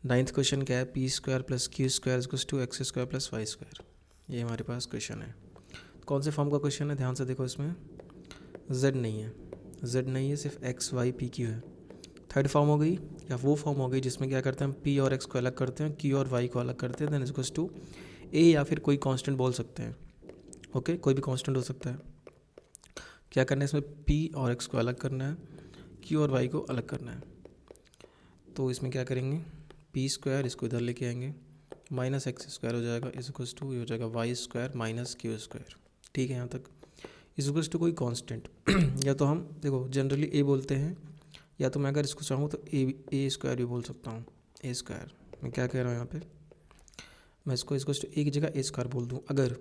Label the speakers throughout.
Speaker 1: Ninth question क्या है, P square plus Q square equals to X square plus Y square. ये हमारे पास question है। कौन से फॉर्म का क्वेश्चन है, ध्यान से देखो, इसमें जेड नहीं है, जेड नहीं है, सिर्फ एक्स वाई पी क्यू है। थर्ड फॉर्म हो गई, या वो फॉर्म हो गई जिसमें क्या करते हैं, हम पी और एक्स को अलग करते हैं, क्यू और वाई को अलग करते हैं, देन इक्वल्स टू ए, या फिर कोई कांस्टेंट बोल सकते हैं। ओके, कोई भी कांस्टेंट हो सकता है। क्या करना है इसमें, पी और एक्स को अलग करना है, क्यू और वाई को अलग करना है। तो इसमें क्या करेंगे, पी स्क्वायर इसको इधर लेके आएंगे, माइनस एक्स स्क्वायर हो जाएगा, इज इक्वल्स टू ये हो जाएगा Y square minus Q square. ठीक है, यहाँ तक इज इक्वल्स टू कोई कांस्टेंट या तो हम देखो जनरली ए बोलते हैं, या तो मैं अगर इसको चाहूँ तो ए स्क्वायर भी बोल सकता हूँ। ए स्क्वायर, मैं क्या कह रहा हूँ यहाँ पे, मैं इसको ए की जगह ए स्क्वायर बोल दूँ अगर,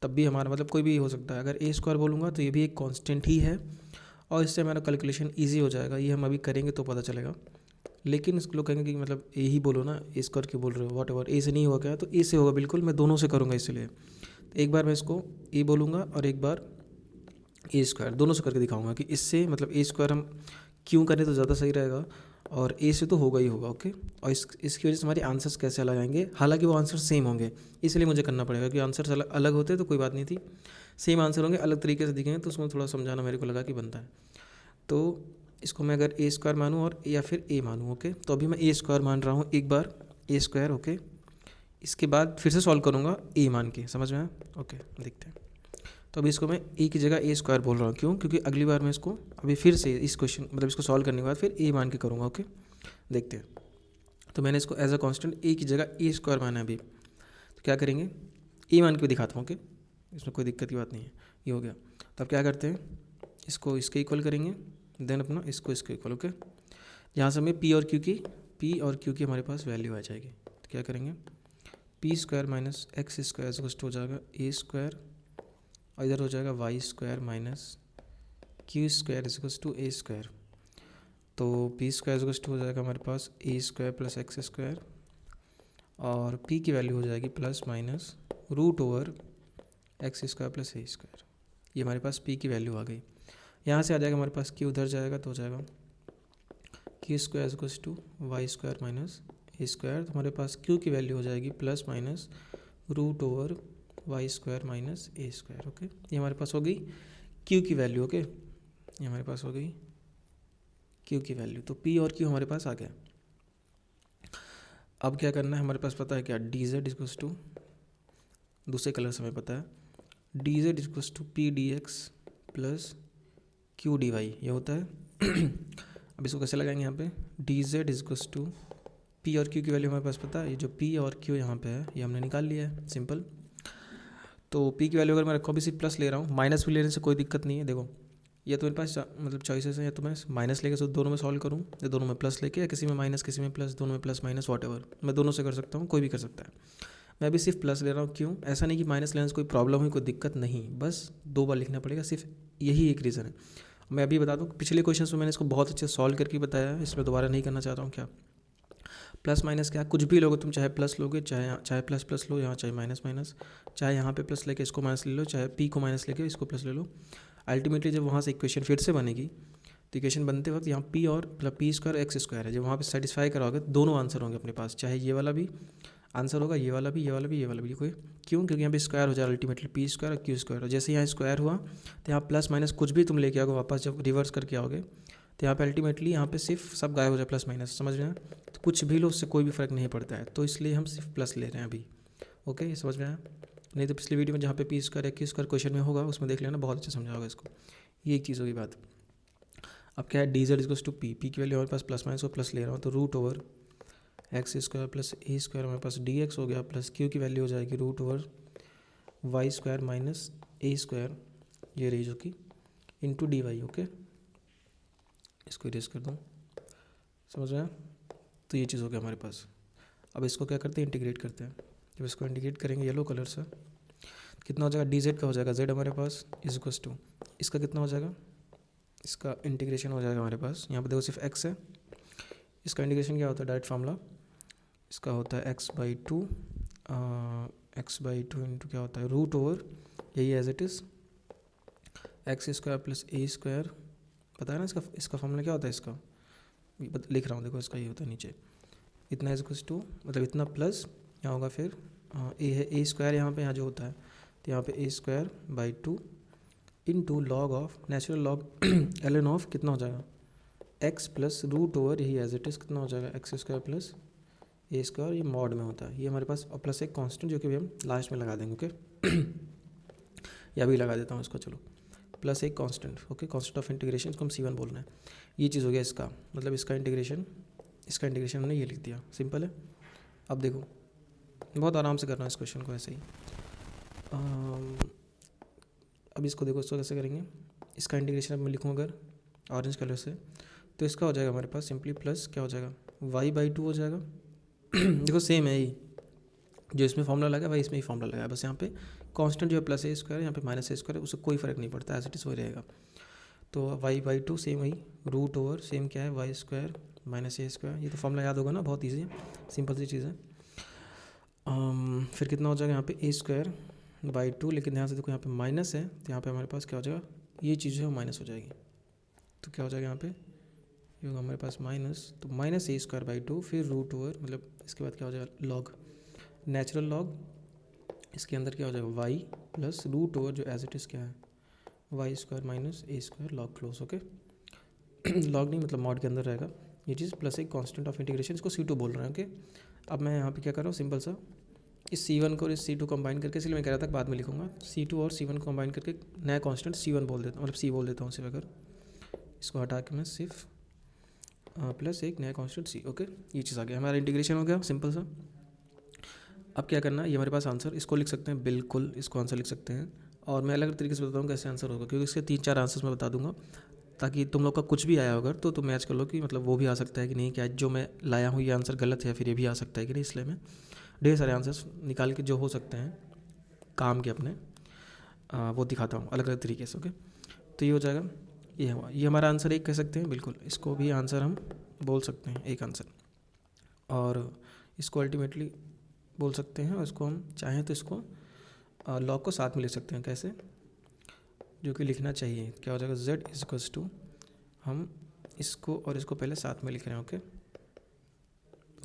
Speaker 1: तब भी हमारा मतलब कोई भी हो सकता है। अगर ए स्क्वायर बोलूँगा तो ये भी एक कांस्टेंट ही है, और इससे हमारा कैलकुलेशन इजी हो जाएगा। ये हम अभी करेंगे तो पता चलेगा। लेकिन इस लोग कहेंगे कि मतलब ए ही बोलो ना, ए स्क्वायर क्यों बोल रहे हो, वॉट एवर, ए से नहीं होगा क्या, तो ए से होगा बिल्कुल, मैं दोनों से करूँगा इसलिए। तो एक बार मैं इसको ए बोलूँगा और एक बार ए स्क्वायर, दोनों से करके दिखाऊंगा कि इससे मतलब ए स्क्वायर हम क्यों करें तो ज़्यादा सही रहेगा, और ए से तो होगा ही होगा। ओके, और इसकी वजह से हमारे आंसर्स कैसे अलग आएंगे, हालांकि वो आंसर सेम होंगे, इसलिए मुझे करना पड़ेगा, क्योंकि आंसर्स अलग होते तो कोई बात नहीं थी, सेम आंसर होंगे, अलग तरीके से दिखेंगे तो उसमें थोड़ा समझाना मेरे को लगा कि बनता है। तो इसको मैं अगर ए स्क्वायर मानूँ और या फिर ए मानूँ, ओके, तो अभी मैं ए स्क्वायर मान रहा हूँ एक बार, ए स्क्वायर, ओके। इसके बाद फिर से सॉल्व करूँगा ए मान के, समझ में आया, ओके, देखते हैं। तो अभी इसको मैं ए की जगह ए स्क्वायर बोल रहा हूँ, क्यों, क्योंकि अगली बार मैं इसको अभी फिर से इस क्वेश्चन मतलब इसको सॉल्व करने के बाद फिर ए मान के करूँगा। ओके, देखते हैं। तो मैंने इसको एज अ कांस्टेंट ए की जगह ए स्क्वायर माना है अभी, तो क्या करेंगे, ए मान के भी दिखाता हूँ। ओके, इसमें कोई दिक्कत की बात नहीं है, ये हो गया। तो अब क्या करते हैं, इसको इसके इक्वल करेंगे, देन अपना इसको इसके इक्वल। ओके, यहाँ से हमें पी और क्यू की हमारे पास वैल्यू आ जाएगी। तो क्या करेंगे, P square minus X square हो जाएगा ए स्क्वायर, और इधर हो जाएगा Y square minus Q square is to A square. तो पी स्क्वायर इज टू हो जाएगा हमारे पास A square plus X square, और पी की वैल्यू हो जाएगी plus minus root over x square plus ए स्क्वायर। ये हमारे पास पी की वैल्यू आ गई। यहाँ से आ जाएगा हमारे पास क्यू, उधर जाएगा तो हो जाएगा Q square is to Y square minus A square. तो हमारे पास क्यू की वैल्यू हो जाएगी plus minus root over Y square minus ए स्क्वायर। ओके, ये हमारे पास हो गई क्यू की वैल्यू। ओके, ये हमारे पास हो गई क्यू की वैल्यू। तो पी और क्यू हमारे पास आ गया। अब क्या करना है, हमारे पास पता है क्या, डी जेड इक्वल्स टू, दूसरे कलर से हमें पता है D Z equals to P D X plus Q D Y, ये होता है। अब इसको कैसे लगाएंगे, यहाँ पे D Z equals to P और क्यू की वैल्यू हमारे पास पता है, ये जो पी और क्यू यहाँ पे है ये हमने निकाल लिया है, सिंपल। तो पी की वैल्यू अगर मैं रखूँ, अभी सिर्फ प्लस ले रहा हूँ, माइनस भी लेने से कोई दिक्कत नहीं है। देखो, या तो मेरे पास मतलब चॉइसेस हैं, या तो मैं माइनस लेके दोनों में सॉल्व करूँ, या दोनों में प्लस लेके, या किसी में माइनस किसी में प्लस, दोनों में प्लस माइनस वॉट एवर, मैं दोनों से कर सकता हूँ, कोई भी कर सकता है। मैं अभी सिर्फ प्लस ले रहा हूँ, क्यों, ऐसा नहीं कि माइनस लेने से कोई प्रॉब्लम हुई, कोई दिक्कत नहीं, बस 2 बार लिखना पड़ेगा, सिर्फ यही एक रीज़न है। मैं अभी बता दूँ, पिछले क्वेश्चन में मैंने इसको बहुत अच्छे से सॉल्व करके बताया है, इसमें दोबारा नहीं करना चाहता हूँ। क्या प्लस माइनस क्या, कुछ भी लोगे तुम, चाहे प्लस लोगे, चाहे प्लस प्लस लो, यहाँ चाहे माइनस माइनस, चाहे यहाँ पे प्लस लेके इसको माइनस ले लो, चाहे पी को माइनस लेके इसको प्लस ले लो। अल्टीमेटली जब वहाँ से इक्वेशन फिर से बनेगी, तो इक्वेशन बनते वक्त यहाँ पी और मतलब पी स्क्वायर एक्स स्क्वायर है, जब वहाँ पे सेटिस्फाई कराओगे दोनों आंसर होंगे अपने पास, चाहे ये वाला भी आंसर होगा, ये वाला भी, ये वाला भी, ये वाला भी, कोई क्यों, क्योंकि यहाँ पे स्क्वायर हो जाए अल्टीमेटली पी स्क्वायर और क्यू स्क्वायर। और जैसे यहाँ स्क्वायर हुआ तो यहाँ प्लस माइनस कुछ भी तुम लेके आओगे वापस, जब रिवर्स करके आओगे तो यहाँ पे अल्टीमेटली यहाँ पे सिर्फ सब गायब हो जाए, प्लस माइनस, समझ में आया। तो कुछ भी लो, उससे कोई भी फ़र्क नहीं पड़ता है, तो इसलिए हम सिर्फ प्लस ले रहे हैं अभी। ओके, ये समझ में आया। नहीं तो पिछली वीडियो में जहाँ पे P square Q square question में होगा, उसमें देख लेना, बहुत अच्छा समझा होगा इसको। ये एक चीज़ होगी बात। अब क्या है, D Z equals to P, P की वैल्यू हमारे पास प्लस माइनस को प्लस ले रहा हूँ, तो root over x square plus ए स्क्वायर हमारे पास डी एक्स हो गया, प्लस क्यू की वैल्यू हो जाएगी root over Y square minus ए स्क्वायर, ये रही जो कि इंटू डी वाई। ओके, इसको इरेज कर दूँ, समझ में आया। तो ये चीज़ हो गया हमारे पास। अब इसको क्या करते हैं, इंटीग्रेट करते हैं। जब इसको इंटीग्रेट करेंगे येलो कलर से, कितना हो जाएगा, डी जेड का हो जाएगा जेड हमारे पास इज इक्वल्स टू, इसका कितना हो जाएगा, इसका इंटीग्रेशन हो जाएगा हमारे पास, यहाँ पर देखो सिर्फ एक्स है, इसका इंटीग्रेशन क्या होता है, डायरेक्ट फार्मूला, इसका होता है एक्स बाई टू इंटू क्या होता है रूट ओवर, यही as it is X square plus A square, पता है ना इसका फार्मूला क्या होता है, इसका लिख रहा हूँ, देखो इसका ये होता है नीचे, इतना इज टू मतलब इतना प्लस यहाँ होगा फिर ए है ए स्क्वायर यहाँ पे यहाँ जो होता है तो यहाँ पे a square by two into log of natural log l N of कितना हो जाएगा एक्स प्लस रूट ओवर यही एज इट इज़ कितना हो जाएगा एक्स स्क्वायर प्लस ए स्क्वायर, ये मॉड में होता है ये हमारे पास, और प्लस एक कांस्टेंट जो कि भी हम लास्ट में लगा देंगे ओके या भी लगा देता हूँ इसको, चलो प्लस एक constant okay, constant of integration इसको हम C1 बोल रहे हैं। ये चीज़ हो गया इसका मतलब इसका इंटीग्रेशन हमने ये लिख दिया, सिंपल है। अब देखो बहुत आराम से करना है इस क्वेश्चन को ऐसे ही। अब इसको देखो इसको कैसे करेंगे, इसका इंटीग्रेशन अब मैं लिखूँ अगर ऑरेंज कलर से तो इसका हो जाएगा हमारे पास सिंपली प्लस क्या हो जाएगा y/2 हो जाएगा देखो सेम है ही, जो इसमें फॉर्मूला लगा भाई इसमें ही फॉर्मूला लगा है, बस यहाँ पे कांस्टेंट जो है प्लस ए स्क्वायर यहाँ पे माइनस ए स्क्वायर है, उससे कोई फ़र्क नहीं पड़ता, एज इट इज़ वही रहेगा। तो y/2 सेम वही, रूट ओवर सेम क्या है वाई स्क्वायर माइनस ए स्क्वायर, ये तो फॉर्मूला याद होगा ना, बहुत ईजी है, सिंपल सी चीज़ है। फिर कितना हो जाएगा यहाँ पे ए स्क्वायर बाई टू, लेकिन ध्यान से देखो यहाँ पे माइनस है तो यहाँ पे हमारे पास क्या हो जाएगा, ये चीज़ जो है माइनस हो जाएगी, तो क्या हो जाएगा यहाँ पे ये होगा हमारे पास माइनस, तो minus A square by to फिर रूट ओवर मतलब इसके बाद क्या हो जाएगा लॉग नेचुरल लॉग, इसके अंदर क्या हो जाएगा वाई प्लस रूट ओवर जो एज इट इज़ क्या है वाई स्क्वायर माइनस ए square log close okay log नहीं मतलब मॉड के अंदर रहेगा ये चीज़, प्लस एक कांस्टेंट ऑफ इंटीग्रेशन, इसको C2 बोल रहे हैं ओके। अब मैं यहाँ पे क्या कर रहा हूँ सिंपल सा इस C1 को और इस C2 कंबाइन करके, इसलिए मैं कह रहा था बाद में लिखूंगा, C2 और C1 को कंबाइन करके नया कांस्टेंट C1 बोल देता हूँ, मतलब C बोल देता हूँ सिर्फ, अगर इसको हटा के मैं सिर्फ प्लस एक नया कांस्टेंट C ओके, ये चीज़ आ गया हमारा इंटीग्रेशन हो गया सिंपल सा। अब क्या करना है, ये हमारे पास आंसर, इसको लिख सकते हैं बिल्कुल, इसको आंसर लिख सकते हैं, और मैं अलग अलग तरीके से बताऊँ कैसे आंसर होगा, क्योंकि इसके 3-4 आंसर्स मैं बता दूंगा ताकि तुम लोग का कुछ भी आया अगर तो तुम मैच कर लो कि मतलब वो भी आ सकता है कि नहीं, क्या जो मैं लाया हूँ ये आंसर गलत है या फिर ये भी आ सकता है कि नहीं, इसलिए मैं ढेर सारे आंसर्स निकाल के जो हो सकते हैं काम के अपने वो दिखाता हूँ अलग अलग तरीके से ओके। तो ये हो जाएगा, ये हुआ, ये हमारा आंसर एक कह सकते हैं बिल्कुल, इसको भी आंसर हम बोल सकते हैं एक आंसर, और इसको अल्टीमेटली बोल सकते हैं, और इसको हम चाहें तो इसको लॉग को साथ में लिख सकते हैं, कैसे, जो कि लिखना चाहिए, क्या हो जाएगा z इज टू, हम इसको और इसको पहले साथ में लिख रहे हैं ओके,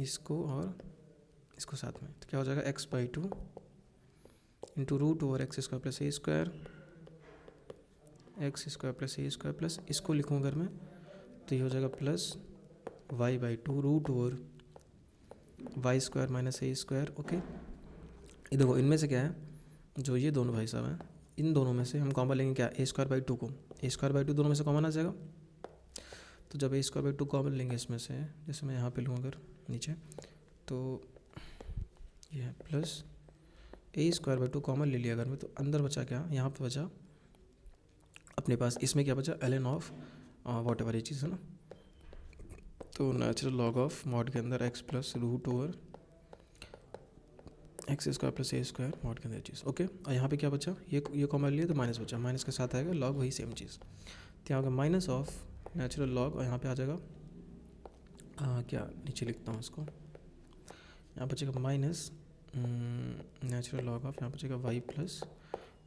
Speaker 1: इसको और इसको साथ में, तो क्या हो जाएगा x/2 into root over x square plus ए स्क्वायर, एक्स स्क्वायर प्लस ए स्क्वायर प्लस इसको लिखूँ अगर मैं तो ये हो जाएगा plus y/2 root over Y square minus ए स्क्वायर ओके। ये देखो इनमें से क्या है, जो ये दोनों भाई साहब हैं इन दोनों में से हम कॉमन लेंगे क्या, ए स्क्वायर बाई टू को, ए स्क्वायर बाई टू दोनों में से कॉमन आ जाएगा, तो जब ए स्क्वायर बाई टू कॉमन लेंगे इसमें से, जैसे मैं यहाँ पे लूँ अगर नीचे तो ये है plus A square by two common ले लिया अगर मैं, तो अंदर बचा क्या, यहाँ पे बचा अपने पास, इसमें क्या बचा L N of whatever ये चीज़ है ना, तो नेचुरल लॉग ऑफ मॉड के अंदर x plus root over x square plus ए स्क्वायर मॉड के अंदर चीज़ ओके। और यहाँ पे क्या बचा, ये कॉमन लिया तो माइनस बचा, माइनस के साथ आएगा लॉग वही सेम चीज़, तो यहाँ होगा माइनस ऑफ नेचुरल लॉग, और यहाँ पे आ जाएगा क्या नीचे लिखता हूँ इसको, यहाँ बचेगा माइनस नेचुरल लॉग ऑफ, यहाँ बचेगा Y plus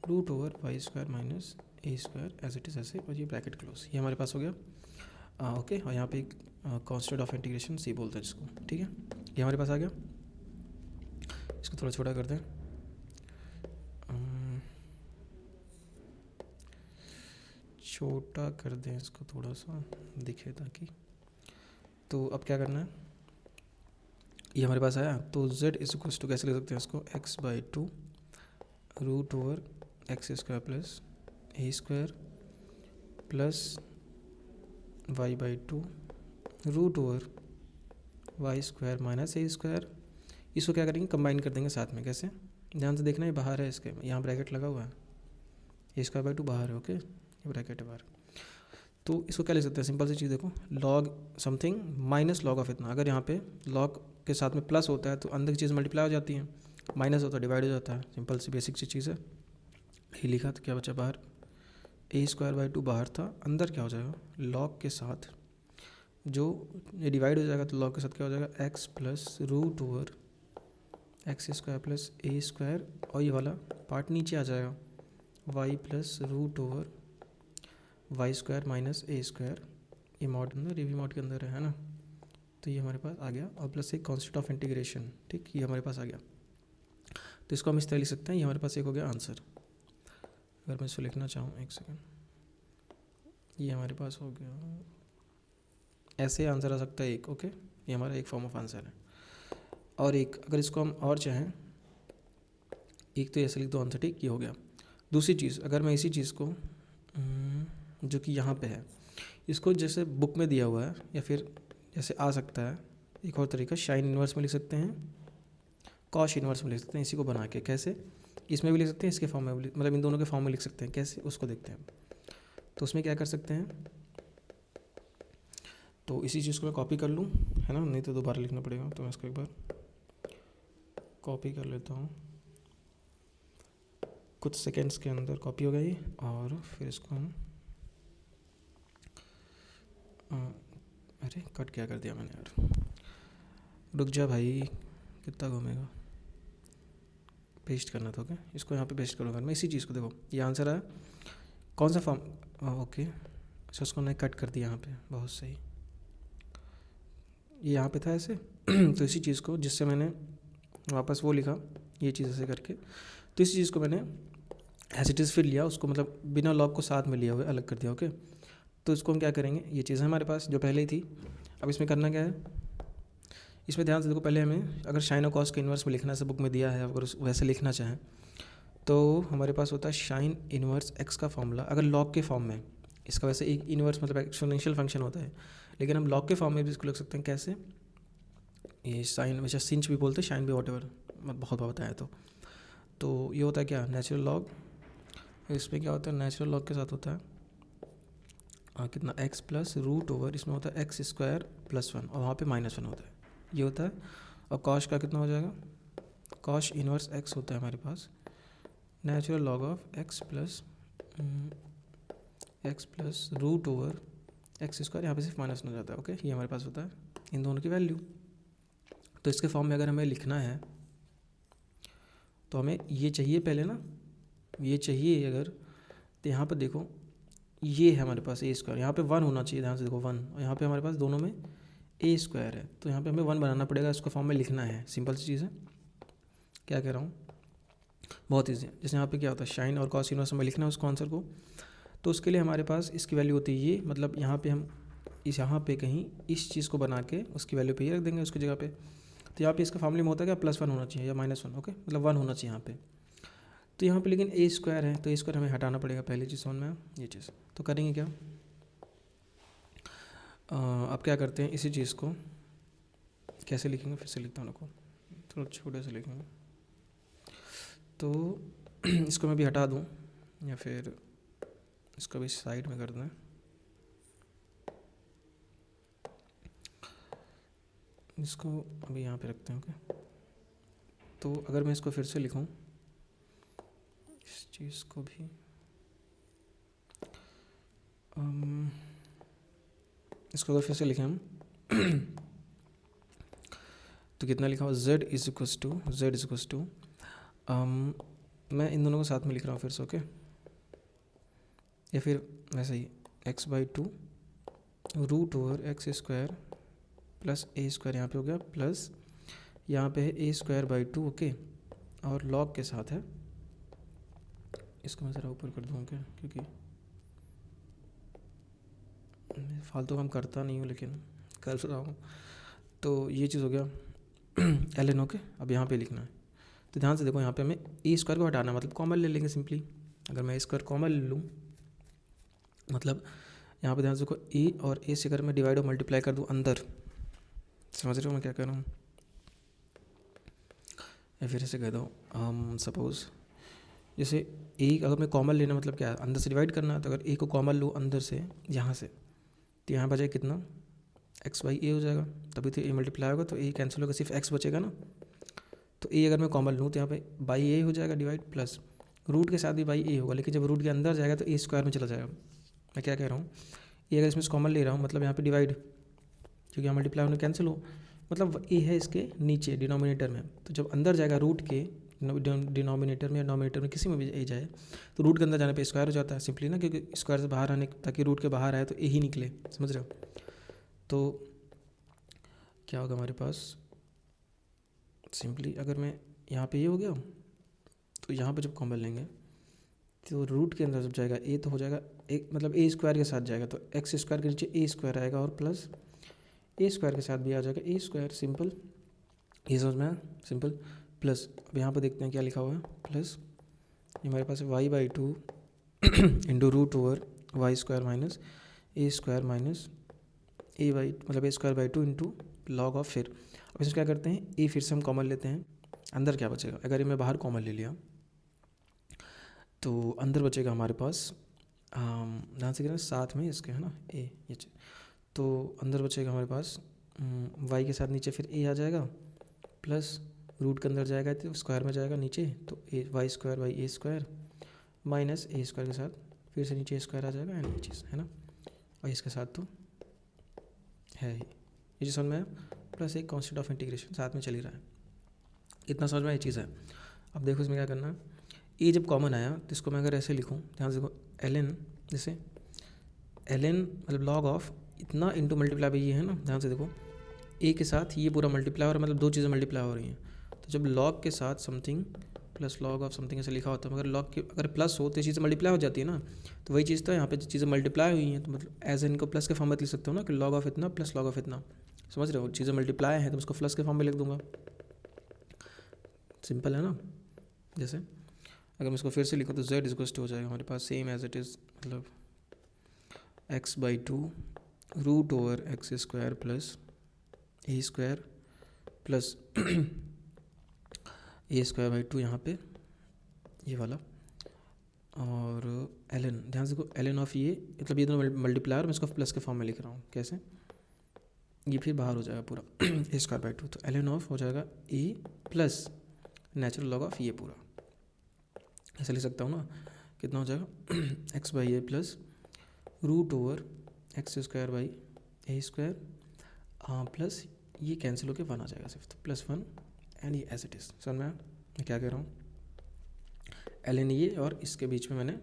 Speaker 1: root over Y square minus A square as it is ऐसे, और ये ब्रैकेट क्लोज, ये हमारे पास हो गया ओके। और यहाँ पे एक कांस्टेंट ऑफ इंटीग्रेशन C बोलते हैं जिसको, ठीक है, ये हमारे पास आ गया। इसको थोड़ा छोटा कर दें, छोटा कर दें इसको थोड़ा सा दिखे ताकि, तो अब क्या करना है, ये हमारे पास आया, तो z इज इक्वल टू कैसे ले सकते हैं इसको, x/2 root over x square plus ए square plus y/2 root over Y square minus ए स्क्वायर, इसको क्या करेंगे कंबाइन कर देंगे साथ में, कैसे, ध्यान से देखना, ये बाहर है इसके, यहाँ ब्रैकेट लगा हुआ है, ए स्क्वायर बाई टू बाहर है ओके, ये ब्रैकेट है बाहर, तो इसको क्या ले सकते हैं, सिंपल सी चीज़ देखो, log something minus log of इतना, अगर यहाँ पे लॉग के साथ में प्लस होता है तो अंदर की चीज़ मल्टीप्लाई हो जाती है, माइनस होता है डिवाइड हो जाता है, सिंपल सी बेसिक सी चीज़ है, ये लिखा तो क्या बचा बाहर, ए स्क्वायर बाई टू बाहर था, अंदर क्या हो जाएगा लॉग के साथ, जो ये डिवाइड हो जाएगा तो लॉग के साथ क्या हो जाएगा x plus root over x square plus ए स्क्वायर, और ये वाला पार्ट नीचे आ जाएगा y plus root over Y square minus ए स्क्वायर, ये मॉड अंदर, ये भी मॉड के अंदर है ना, तो ये हमारे पास आ गया, और प्लस एक कॉन्सेप्ट ऑफ इंटीग्रेशन, ठीक, ये हमारे पास आ गया। तो इसको हम इस तरह लिख सकते हैं, ये हमारे पास एक हो गया आंसर। अगर मैं इसको लिखना चाहूँ, एक सेकेंड, ये हमारे पास हो गया, ऐसे आंसर आ सकता है एक, ओके, ये हमारा एक फॉर्म ऑफ आंसर है। और एक अगर इसको हम और चाहें, एक तो ऐसे लिख दो आंसर, ठीक, ये हो गया। दूसरी चीज़, अगर मैं इसी चीज़ को जो कि यहाँ पे है, इसको जैसे बुक में दिया हुआ है, या फिर जैसे आ सकता है एक और तरीका, शाइन इन्वर्स में लिख सकते हैं, कॉश इन्वर्स में लिख सकते हैं, इसी को बना के। कैसे? इसमें भी लिख सकते हैं, इसके फॉर्म में भी, मतलब इन दोनों के फॉर्म में लिख सकते हैं। कैसे, उसको देखते हैं। तो उसमें क्या कर सकते हैं, तो इसी चीज़ को मैं कॉपी कर लूँ, है ना, नहीं तो दोबारा लिखना पड़ेगा। तो मैं इसको एक बार कॉपी कर लेता हूँ, कुछ सेकेंड्स के अंदर कॉपी हो गई। और फिर इसको हम अरे कट क्या कर दिया मैंने यार, रुक जा भाई, कितना घूमेगा, पेस्ट करना था। ओके, इसको यहाँ पे पेस्ट करूँगा मैं, इसी चीज़ को। देखो ये आंसर है, कौन सा फॉर्म, ओके, अच्छा उसको मैंने कट कर दिया यहाँ पे, बहुत सही, ये यहाँ पे था ऐसे। तो इसी चीज़ को, जिससे मैंने वापस वो लिखा, ये चीज़ ऐसे करके, तो इसी चीज़ को मैंने एज इट इज़ फिर लिया, उसको मतलब बिना लॉग को साथ में लिया हुआ अलग कर दिया। ओके, तो इसको हम क्या करेंगे, ये चीज़ है हमारे पास जो पहले ही थी। अब इसमें करना क्या है, इसमें ध्यान से देखो, पहले हमें अगर शाइन और कॉस के इन्वर्स में लिखना है, बुक में दिया है, अगर वैसे लिखना चाहें तो हमारे पास होता है शाइन इन्वर्स एक्स का फॉर्मूला, अगर लॉग के फॉर्म में। इसका वैसे एक इन्वर्स मतलब एक्सपोनेंशियल फंक्शन होता है, लेकिन हम लॉग के फॉर्म में भी इसको लिख सकते हैं। कैसे, ये साइन वैसे सिंच भी बोलते हैं, शाइन भी, वॉट एवर, बहुत बताया। तो ये होता है क्या, नेचुरल लॉग। इसमें क्या होता है, नेचुरल लॉग के साथ होता है कितना, एक्स प्लस रूट ओवर, इसमें होता है एक्स स्क्वायर प्लस 1, और वहाँ पे -1 होता है, ये होता है। और कॉश का कितना हो जाएगा, कॉश इन्वर्स एक्स होता है हमारे पास, natural log of x plus root over x square, यहाँ पे सिर्फ -1 हो जाता है। ओके, ये हमारे पास होता है इन दोनों की वैल्यू। तो इसके फॉर्म में अगर हमें लिखना है तो हमें ये चाहिए पहले ना, ये चाहिए अगर, तो यहाँ पर देखो ये है हमारे पास ए स्क्वायर, यहाँ पे 1 होना चाहिए, ध्यान से देखो 1, और यहाँ पे हमारे पास दोनों में ए स्क्वायर है, तो यहाँ पे हमें 1 बनाना पड़ेगा, इसको फॉर्म में लिखना है। सिंपल सी चीज़ है, क्या कह रहा हूँ, बहुत ईजी है। जैसे यहाँ पे क्या होता है, शाइन और कॉस इन्वर्स में लिखना है उसको, आंसर को। तो उसके लिए हमारे पास इसकी वैल्यू होती है ये, मतलब यहाँ पे हम यहाँ पे कहीं इस चीज़ को बना के उसकी वैल्यू पे ये रख देंगे, उसकी जगह पे। तो यहाँ पे इसका फॉर्मूला में होता है क्या, +1 होना चाहिए या -1, ओके, मतलब 1 होना चाहिए यहाँ पे। तो यहाँ पे लेकिन ए स्क्वायर है, तो ए स्क्वायर हमें हटाना पड़ेगा, पहली चीज़ समझ में आया ये चीज़। तो करेंगे क्या, अब क्या करते हैं, इसी चीज़ को कैसे लिखेंगे, फिर से लिखता हूँ उनको, थोड़ा छोटे से लिखेंगे। तो इसको मैं भी हटा दूँ, या फिर इसको भी साइड में कर दें। इसको अभी यहाँ पे रखते हैं। ओके, तो अगर मैं इसको फिर से लिखूँ, इस चीज़ को भी इसको अगर फिर से लिखें हम तो कितना लिखा हुआ, z इज टू मैं इन दोनों को साथ में लिख रहा हूँ फिर से। ओके, या फिर वैसे ही x/2 root over x square plus ए स्क्वायर, यहाँ पे हो गया प्लस, यहाँ पे है a²/2। ओके, और लॉग के साथ है, इसको मैं ज़रा ऊपर कर दूँ क्या, क्योंकि फालतू काम करता नहीं हूँ लेकिन कर रहा हूँ। तो ये चीज़ हो गया ln। ओके, अब यहाँ पे लिखना है, तो ध्यान से देखो, यहाँ पे हमें a² को हटाना है, मतलब कॉमन ले लेंगे सिंपली। अगर मैं a² कॉमन ले लूँ, मतलब यहाँ पे ध्यान से देखो, a और a से अगर मैं डिवाइड और मल्टीप्लाई कर दूँ अंदर, समझ रहे हो मैं क्या कह रहा हूँ, या फिर ऐसे कह दो, सपोज़ जैसे a अगर मैं कॉमन लेना, मतलब क्या है, अंदर से डिवाइड करना है, तो अगर a को कॉमन लूँ अंदर से यहाँ से, तो यहाँ बचे कितना, x/a हो जाएगा, तभी तो a मल्टीप्लाई होगा, तो a कैंसिल होगा, सिर्फ x बचेगा ना। तो a अगर मैं कॉमन लूँ तो यहाँ पे बाई a हो जाएगा डिवाइड, प्लस रूट के साथ भी बाई a होगा, लेकिन जब रूट के अंदर जाएगा तो a² में चला जाएगा। मैं क्या कह रहा हूँ, a अगर इसमें कॉमन ले रहा हूँ, मतलब यहाँ पे डिवाइड, क्योंकि यहाँ मल्टीप्लाई होने कैंसिल हो, मतलब a है इसके नीचे डिनोमिनेटर में, तो जब अंदर जाएगा रूट के डिनोमिनेटर में या नोमिनेटर में, किसी में भी a जाए, तो रूट के अंदर जाने पे स्क्वायर हो जाता है सिंपली ना, क्योंकि स्क्वायर से बाहर आने, ताकि रूट के बाहर आए तो a ही निकले, समझ रहे हो। तो क्या होगा हमारे पास, सिंपली अगर मैं यहाँ पे ये हो गया तो यहाँ पे जब कॉमन लेंगे तो रूट के अंदर जब जाएगा ए तो हो जाएगा एक, मतलब ए स्क्वायर के साथ जाएगा तो एक्स स्क्वायर के नीचे ए स्क्वायर आएगा और प्लस ए स्क्वायर के साथ भी आ जाएगा ए स्क्वायर। सिंपल, ये समझ में आया, सिंपल। प्लस अब यहाँ पे देखते हैं क्या लिखा हुआ है, प्लस ये हमारे पास y by two into root over Y square minus A square minus a y, मतलब a square by two into log of. फिर अब इसमें क्या करते हैं, ए फिर से हम कॉमन लेते हैं, अंदर क्या बचेगा, अगर ये मैं बाहर कॉमन ले लिया तो अंदर बचेगा हमारे पास ध्यान से करें साथ में इसके, है ना, ए ये तो अंदर बचेगा हमारे पास वाई के साथ नीचे फिर ए आ जाएगा, प्लस रूट के अंदर जाएगा तो स्क्वायर में जाएगा नीचे तो a y square by A square minus A square के साथ फिर से नीचे स्क्वायर आ जाएगा, एंड ये चीज़ है ना, और इसके साथ तो है ही, ये चीज़ समझ में आया। प्लस एक कॉन्स्टेंट ऑफ इंटीग्रेशन साथ में चल ही रहा है, इतना समझ में ये चीज़ है। अब देखो इसमें क्या करना है, ए जब कॉमन आया तो इसको मैं अगर ऐसे लिखूँ, ध्यान से देखो, एल एन, जैसे एल एन मतलब लॉग ऑफ इतना इंटू मल्टीप्लाई बाई ये है ना, ध्यान से देखो ए के साथ ये पूरा मल्टीप्लाई हो रहा है, मतलब दो चीज़ें मल्टीप्लाई हो रही हैं। तो जब लॉग के साथ something plus log of something ऐसे लिखा होता है, मगर लॉग के अगर प्लस हो तो ये चीज़ें मल्टीप्लाई हो जाती है ना, तो वही चीज़ तो यहाँ पे चीज़ें मल्टीप्लाई हुई हैं तो मतलब एज एन को प्लस के फॉर्म में लिख सकते हो ना कि लॉग ऑफ इतना प्लस लॉग ऑफ इतना, समझ रहे हो, चीज़ें मल्टीप्लाई हैं तो उसको प्लस के फॉर्म में लिख दूंगा, सिंपल है ना। जैसे अगर मैं इसको फिर से लिखूँ तो z इक्वल्स टू हो जाएगा हमारे पास सेम एज इट इज़, मतलब x by two root over x square plus A square plus A square by two यहाँ पे ये वाला, और एल एन, ध्यान से देखो एल एन ऑफ ये, मतलब ये दोनों मल्टीप्लायर मैं इसको प्लस के फॉर्म में लिख रहा हूँ, कैसे, ये फिर बाहर हो जाएगा पूरा ए स्क्वायर बाई टू, तो एल एन ऑफ हो जाएगा ए प्लस नेचुरल लॉग ऑफ ये पूरा, ऐसे लिख सकता हूँ ना, कितना हो जाएगा x by A plus root over x square by A square plus ये कैंसिल होकर वन आ जाएगा सिर्फ, तो प्लस वन एंड ये एज इट इज़। समझ में मैं क्या कह रहा हूँ, एल एन ये और इसके बीच में मैंने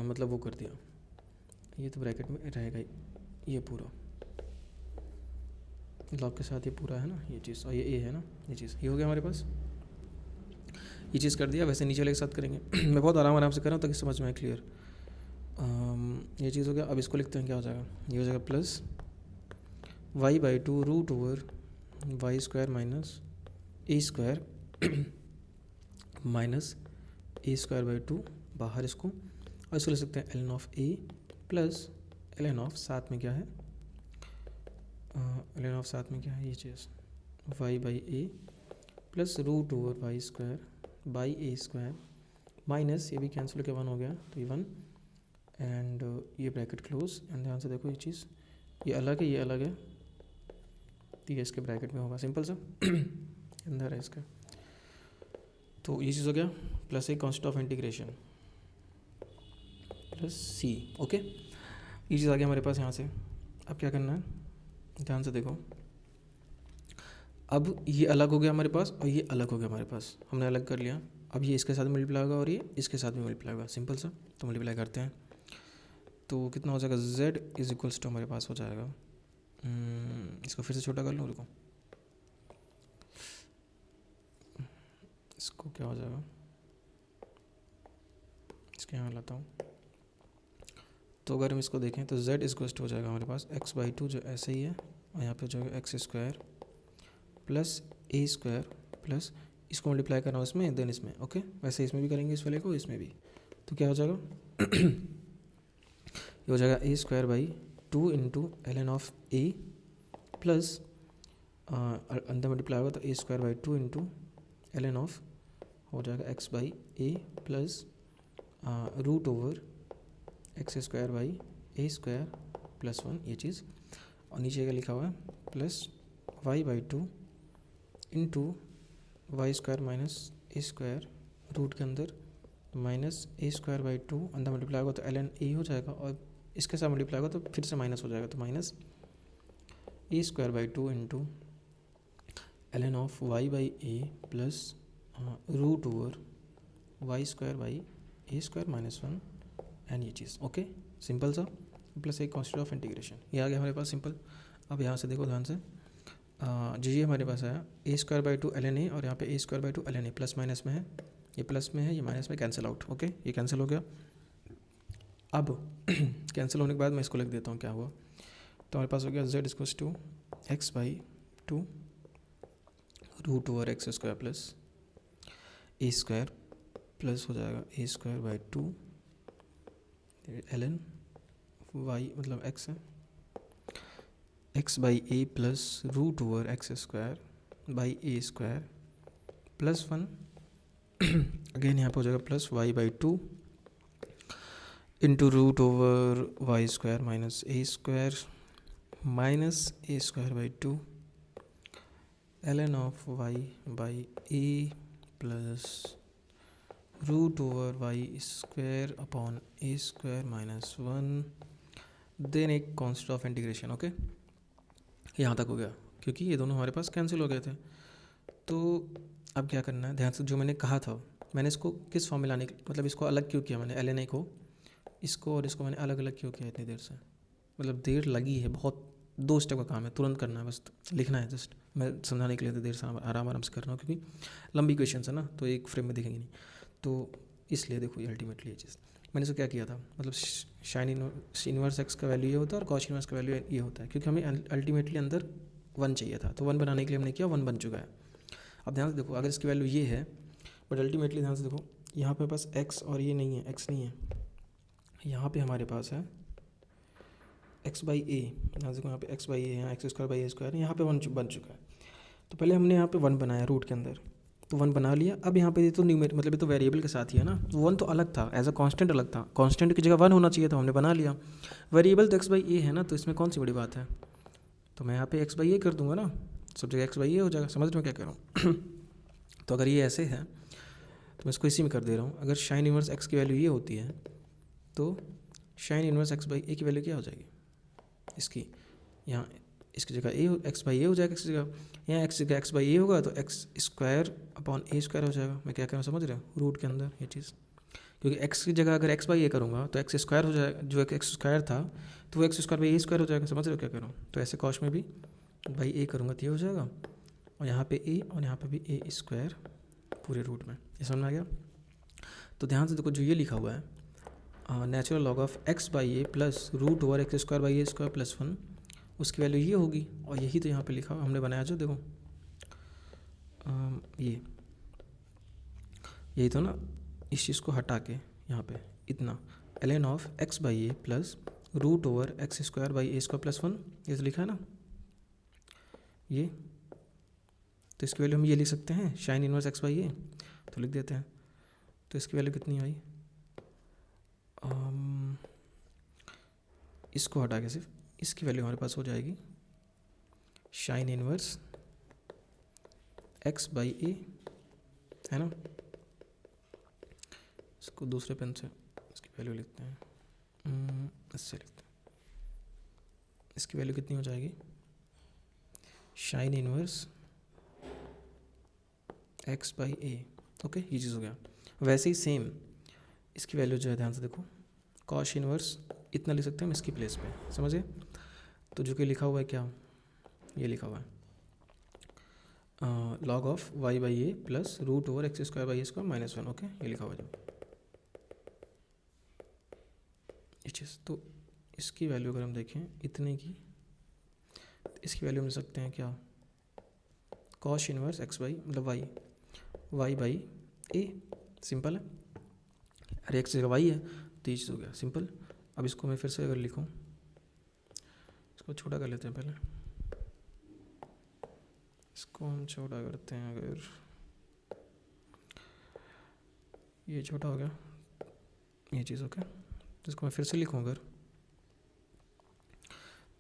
Speaker 1: मतलब वो कर दिया, ये तो ब्रैकेट में रहेगा ये पूरा लॉग के साथ ये पूरा है ना ये चीज़, और ये ए है ना ये चीज़, ये हो गया हमारे पास, ये चीज़ कर दिया। वैसे नीचे वाले के साथ करेंगे मैं बहुत आराम से कर रहा हूँ ताकि समझ में आए क्लियर। ये चीज़ हो गया, अब इसको लिखते हैं, क्या हो जाएगा, ये हो जाएगा plus Y by two root over Y square minus A square minus A square by two बाहर इसको, और इसको ले सकते हैं L N of A plus L N of साथ में क्या है, एल एन ऑफ साथ में क्या है ये चीज़ y by A plus root over Y square by A square minus ये भी कैंसिल होकर वन हो गया तो ये वन, एंड ये ब्रैकेट क्लोज, एंड ध्यान से देखो ये चीज़ ये अलग है ये अलग है, तो ये इसके ब्रैकेट में होगा, सिंपल सा अंदर है इसका, तो ये चीज़ हो गया प्लस एक constant of integration plus C, okay, ये चीज़ आ गया हमारे पास यहाँ से। अब क्या करना है, ध्यान से देखो, अब ये अलग हो गया हमारे पास और ये अलग हो गया हमारे पास, हमने अलग कर लिया, अब ये इसके साथ मल्टीप्लाई होगा और ये इसके साथ भी मल्टीप्लाई होगा, सिंपल सा, तो मल्टीप्लाई करते हैं तो कितना हो जाएगा, z इज इक्वल्स टू हमारे पास हो जाएगा, इसको फिर से छोटा कर लूँ, रुको, इसको क्या हो जाएगा, इसके यहाँ लाता हूँ, तो अगर हम इसको देखें तो z इक्वल्स टू हो जाएगा हमारे पास x बाई टू जो ऐसे ही है, और यहाँ पे जो है एक्स स्क्वायर प्लस ए स्क्वायर प्लस इसको मल्टीप्लाई करना इसमें देन इसमें, ओके, वैसे इसमें भी करेंगे इस वाले को इसमें भी, तो क्या हो जाएगा ये हो जाएगा ए square by two into L N of A plus अंदर मल्टीप्लाई होगा तो a square by two into L N of हो जाएगा x by A plus root over x square by A square plus one ये चीज़, और नीचे क्या लिखा हुआ है plus Y by two into y square minus A square root के अंदर minus A square by two, अंदर मल्टीप्लाई होगा तो एल एन ए हो जाएगा, और इसके साथ मल्टीप्लाई होगा तो फिर से माइनस हो जाएगा, तो minus A square by two into L N of Y by A plus root over Y square by A square minus one, and ये चीज़, ओके, सिंपल सा, प्लस एक कॉन्स्टेंट ऑफ इंटीग्रेशन, ये आ गया हमारे पास सिंपल। अब यहाँ से देखो ध्यान से, जो ये हमारे पास आया a square by two l n a, और यहाँ पे a square by two l n a plus minus में है, ये प्लस में है, ये माइनस में, कैंसिल आउट। ओके, ये कैंसिल हो गया। अब कैंसिल होने के बाद मैं इसको लिख देता हूँ क्या हुआ। तो हमारे पास हो गया z equals to x by two root over x square plus A square plus हो जाएगा ए square by two l n y मतलब एक्स है, x by A plus root over x square by A square plus one again यहाँ पे हो जाएगा plus Y by two into root over Y square minus A square by two l N of Y by A plus root over Y square upon A square minus one, then एक constant of integration. Okay, यहाँ तक हो गया क्योंकि ये दोनों हमारे पास cancel हो गए थे। तो अब क्या करना है, ध्यान से जो मैंने कहा था, मैंने इसको किस फॉर्म में लाने मतलब इसको अलग क्यों किया मैंने, एल एन ए को, इसको और इसको मैंने अलग अलग क्यों किया इतनी देर से, मतलब देर लगी है बहुत, 2 स्टेप का काम है, तुरंत करना है, बस लिखना है जस्ट। मैं समझाने के लिए तो देर से आराम आराम से कर रहा हूँ क्योंकि लंबी क्वेश्चन है ना, तो एक फ्रेम में दिखेंगे नहीं, तो इसलिए देखो ये अल्टीमेटली ये चीज़ मैंने इसको क्या किया था, मतलब साइन इनवर्स एक्स का वैल्यू ये होता है और कॉस इनवर्स का वैल्यू ये होता है, क्योंकि हमें अल्टीमेटली अंदर 1 चाहिए था, तो 1 बनाने के लिए हमने किया, 1 बन चुका है। अब ध्यान से देखो, अगर इसकी वैल्यू ये है बट अल्टीमेटली ध्यान से देखो यहाँ पे पास x और ये नहीं है, x नहीं है, यहाँ पे हमारे पास है x बाई ए, ध्यान से देखो यहाँ पे x बाई ए है, x square by A square यहाँ पे 1 बन चुका है। तो पहले हमने यहाँ पे 1 बनाया रूट के अंदर, तो 1 बना लिया। अब यहाँ पे ये तो न्यूमेरिक मतलब ये तो वेरिएबल के साथ ही है ना, 1 तो अलग था, एज अ कांस्टेंट अलग था, कांस्टेंट की जगह 1 होना चाहिए था, हमने बना लिया। वेरिएबल तो x बाई ए है ना, तो इसमें कौन सी बड़ी बात है, तो मैं यहाँ पे x बाई ए कर दूंगा ना, सब जगह x बाई ए हो जाएगा। समझ रहे हो क्या कह रहा हूँ? तो अगर ये ऐसे है तो मैं इसको इसी में कर दे रहा हूँ। अगर साइन इनवर्स x की वैल्यू ये होती है तो sine inverse x by a की वैल्यू क्या हो जाएगी, इसकी यहाँ इसकी जगह ए एक्स बाई ए हो जाएगा, इसकी जगह यहाँ एक्स जगह एक्स बाई ए होगा तो एक्स स्क्वायर अपॉन ए स्क्वायर हो जाएगा। मैं क्या कह रहा हूँ समझ रहे हो, रूट के अंदर ये चीज़, क्योंकि एक्स की जगह अगर एक्स बाई ए करूँगा तो एक्स स्क्वायर हो जाएगा, जो एक्स स्क्वायर था तो वो x square by A square हो जाएगा। समझ रहे हो क्या कह रहा हूँ? तो ऐसे कॉस्ट में भी बाई ए करूँगा तो ये हो जाएगा, और यहाँ पे ए और यहाँ पे भी ए स्क्वायर पूरे रूट में। ये समझ में आ गया? तो ध्यान से देखो जो ये लिखा हुआ है natural log of x by A plus root over x square by A square plus 1, उसकी वैल्यू ये होगी, और यही तो यहाँ पे लिखा हमने बनाया जो देखो यही तो ना, इस चीज़ को हटा के यहाँ पे इतना ln of x by A plus root over x square by A square plus 1, ये तो लिखा है ना ये, तो इसकी वैल्यू हम ये लिख सकते हैं साइन इनवर्स एक्स बाई ए, तो लिख देते हैं। तो इसकी वैल्यू कितनी आई, इसको हटा के सिर्फ इसकी वैल्यू हमारे पास हो जाएगी साइन इनवर्स एक्स बाई ए, है ना। इसको दूसरे पेन से इसकी वैल्यू लिखते हैं, इससे लिखते हैं, इसकी वैल्यू कितनी हो जाएगी sine inverse x by A. Okay, ये चीज़ हो गया। वैसे ही सेम इसकी वैल्यू जो है ध्यान से देखो कॉस इनवर्स इतना लिख सकते हैं हम इसकी प्लेस पे, समझे। तो जो कि लिखा हुआ है क्या, ये लिखा हुआ है log of Y by A plus root over x square by A square minus 1। Okay, ये लिखा हुआ है जो ये चीज़। तो इसकी वैल्यू अगर हम देखें इतने की, तो इसकी वैल्यू हम ले सकते हैं क्या, कॉस इनवर्स एक्स बाई मतलब वाई बाई ए, सिंपल है। अरे एक्स जगह वाई है तो ये चीज़ हो गया सिंपल। अब इसको मैं फिर से अगर लिखूँ, इसको छोटा कर लेते हैं पहले, इसको हम छोटा करते हैं, अगर ये छोटा हो गया ये चीज़। ओके, तो इसको मैं फिर से लिखूँ अगर,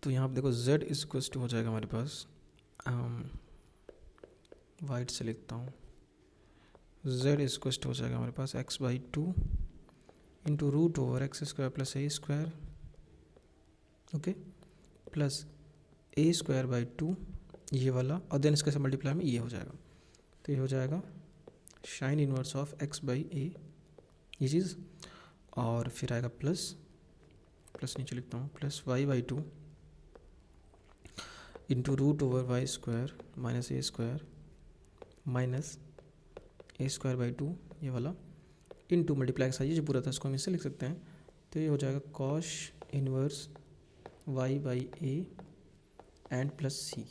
Speaker 1: तो यहाँ पर देखो z इक्वल्स टू हो जाएगा हमारे पास, वाइट से लिखता हूँ, z इक्वल्स टू हो जाएगा हमारे पास x by two into root over x square plus A square, okay, plus A square by two ये वाला, और देन इसके से मल्टीप्लाई में ये हो जाएगा, तो ये हो जाएगा sine inverse of x by a ये चीज़, और फिर आएगा प्लस नीचे लिखता हूँ plus Y by two into root over Y square minus A square minus A square by 2 ये वाला इंटू मल्टीप्लाई का जो पूरा था इसको हम इससे लिख सकते हैं, तो ये हो जाएगा cosh inverse Y by A and plus C.